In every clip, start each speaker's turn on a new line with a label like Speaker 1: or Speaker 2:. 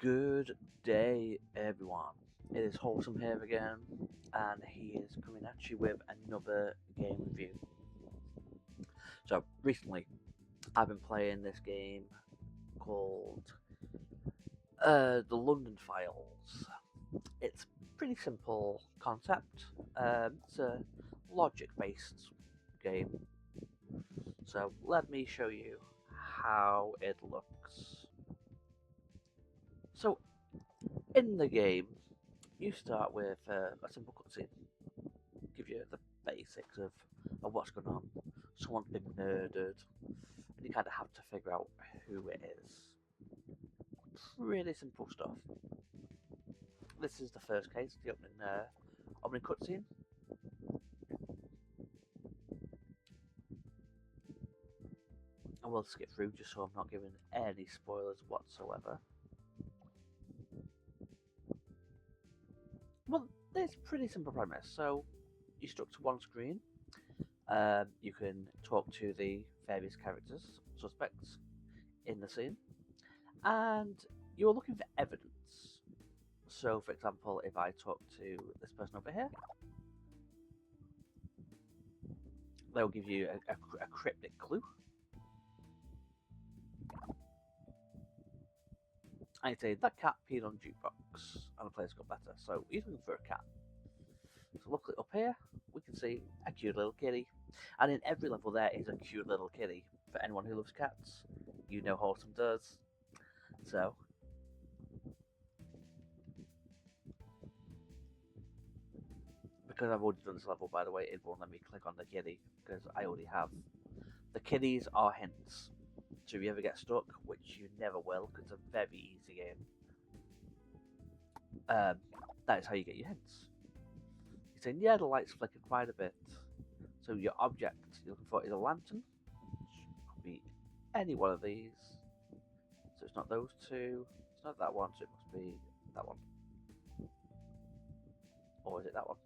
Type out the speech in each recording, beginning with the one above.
Speaker 1: Good day, everyone. It is Wholesome here again, and he is coming at you with another game review. So, recently, I've been playing this game called The London Files. It's a pretty simple concept. It's a logic-based game. So, let me show you how it looks. So, in the game, you start with a simple cutscene, give you the basics of what's going on. Someone's been murdered, and you kind of have to figure out who it is. Really simple stuff. This is the first case, the opening cutscene. And we'll skip through just so I'm not giving any spoilers whatsoever. Well, it's a pretty simple premise. So, you're stuck to one screen. You can talk to the various characters, suspects in the scene, and you're looking for evidence. So, for example, if I talk to this person over here, they'll give you a cryptic clue. I say that cat peed on the jukebox, and the player's got better. So he's looking for a cat. So look up here, we can see a cute little kitty, and in every level there is a cute little kitty. For anyone who loves cats, you know Wholesome does. So because I've already done this level, by the way, it won't let me click on the kitty because I already have. The kitties are hints. So if you ever get stuck, which you never will, because it's a very easy game, that is how you get your hints. You're saying, yeah, the light's flickered quite a bit. So your object you're looking for is a lantern, which could be any one of these. So it's not those two, it's not that one, so it must be that one. Or is it that one?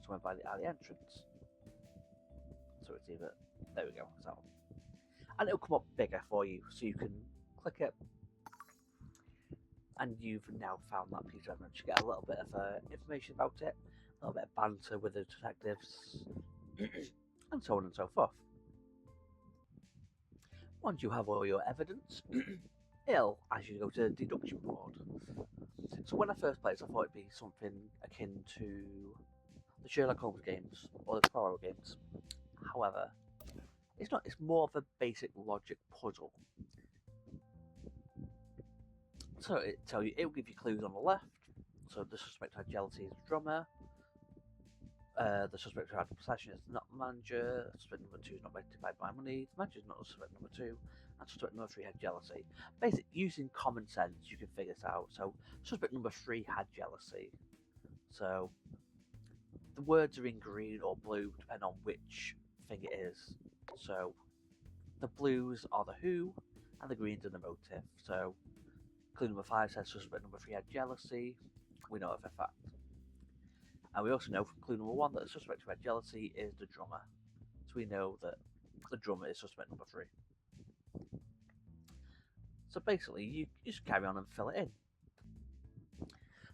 Speaker 1: Somewhere by the alley entrance. So it's either, there we go, it's that one. And it'll come up bigger for you, so you can click it, and you've now found that piece of evidence. You get a little bit of information about it, a little bit of banter with the detectives, and so on and so forth. Once you have all your evidence, it'll ask you to go to the deduction board. So when I first played this, I thought it'd be something akin to the Sherlock Holmes games or the Poirot games. However, it's not. It's more of a basic logic puzzle. So it'll give you clues on the left. So the suspect had jealousy as a drummer. The suspect who had possession is not the manager. Suspect number 2 is not motivated by money. The manager is not suspect number 2. And suspect number 3 had jealousy. Basically, using common sense, you can figure this out. So suspect number 3 had jealousy. So the words are in green or blue, depending on which thing it is. So the blues are the who, and the greens are the motive. So clue number 5 says suspect number 3 had jealousy. We know it for a fact. And we also know from clue number 1 that the suspect who had jealousy is the drummer. So we know that the drummer is suspect number 3. So basically, you just carry on and fill it in.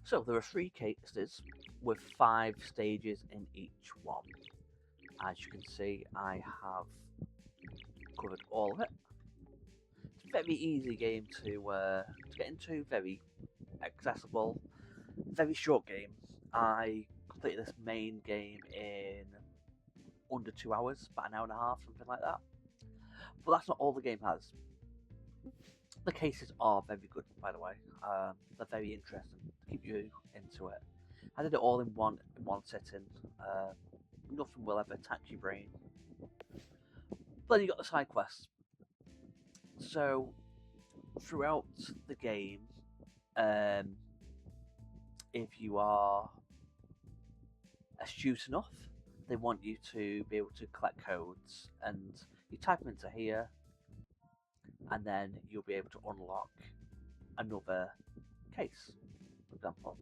Speaker 1: So there are 3 cases with 5 stages in each one. As you can see, I have covered all of it. It's a very easy game to get into, very accessible, very short game. I completed this main game in under 2 hours, about an hour and a half, something like that. But that's not all the game has. The cases are very good, by the way. They're very interesting to keep you into it. I did it all in one sitting. Nothing will ever tax your brain. But then you got the side quests. So throughout the game, if you are astute enough, they want you to be able to collect codes, and you type them into here, and then you'll be able to unlock another case. For example,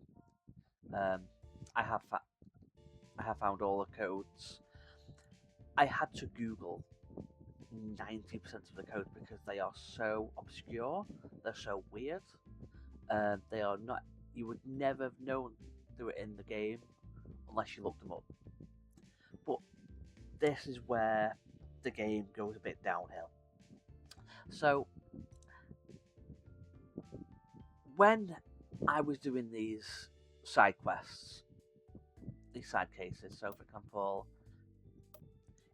Speaker 1: I have found all the codes. I had to Google 90% of the code because they are so obscure, they're so weird. They are not. You would never have known they were in the game unless you looked them up. But this is where the game goes a bit downhill. So when I was doing these side quests, these side cases, so for example,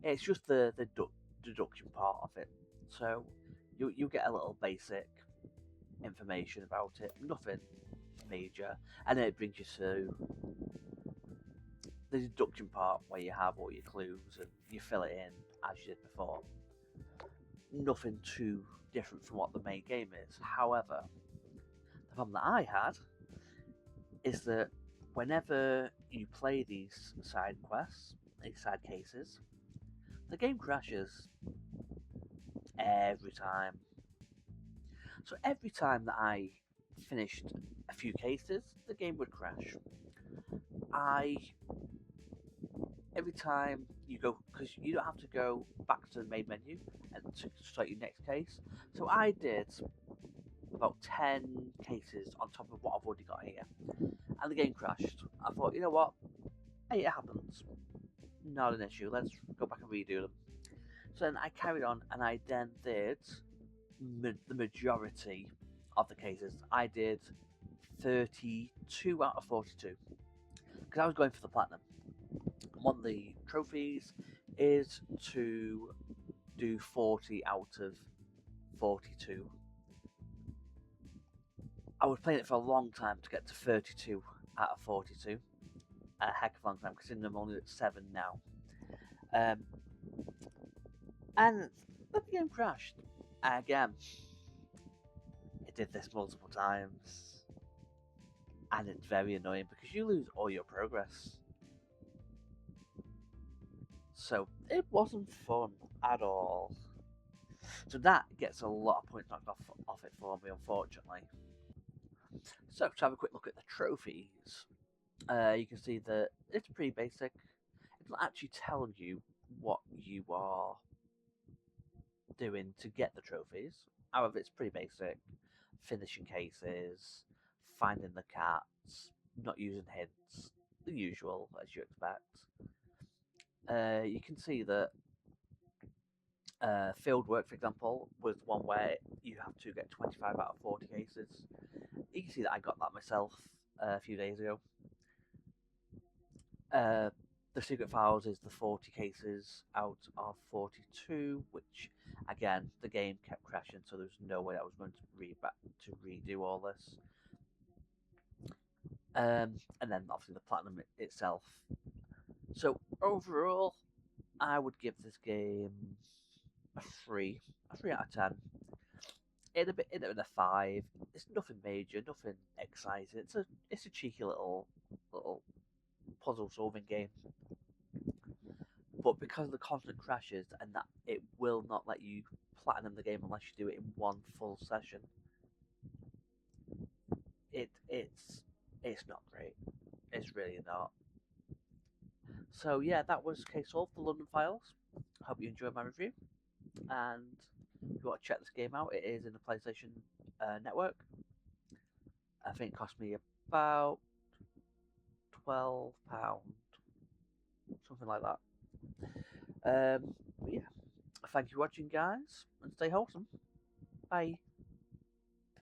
Speaker 1: it's just the deduction part of it. So you get a little basic information about it, nothing major, and then it brings you to the deduction part where you have all your clues and you fill it in as you did before. Nothing too different from what the main game is. However, the problem that I had is that whenever you play these side quests, these side cases, the game crashes every time. So every time that I finished a few cases, the game would crash. Every time you go, because you don't have to go back to the main menu and to start your next case. So I did about 10 cases on top of what I've already got here, and the game crashed. I thought, you know what? Hey, it happens. Not an issue. Let's go back and redo them. So then I carried on, and I then did the majority of the cases. I did 32 out of 42 because I was going for the platinum. One of the trophies is to do 40 out of 42. I was playing it for a long time to get to 32 out of 42. A heck of a long time, considering I'm only at 7 now. And the game crashed. Again, it did this multiple times. And it's very annoying because you lose all your progress. So it wasn't fun at all. So that gets a lot of points knocked off it for me, unfortunately. So to have a quick look at the trophies, you can see that it's pretty basic. It'll actually tell you what you are doing to get the trophies. However, it's pretty basic. Finishing cases, finding the cats, not using hints, the usual as you expect. You can see that field work, for example, was one where you have to get 25 out of 40 cases. You can see that I got that myself a few days ago. The secret files is the 40 cases out of 42, which again the game kept crashing, so there's no way I was going to redo all this. And then obviously the platinum itself. So overall, I would give this game a 3 out of 10. It'd have been a 5. It's nothing major, nothing exciting. It's a cheeky little puzzle solving game. But because of the constant crashes and that it will not let you platinum the game unless you do it in one full session, it's not great. It's really not. So yeah, that was Case Solved, the London Files. Hope you enjoyed my review. And if you want to check this game out, it is in the PlayStation Network. I think it cost me about £12, something like that. Yeah, thank you for watching, guys, and stay wholesome. Bye.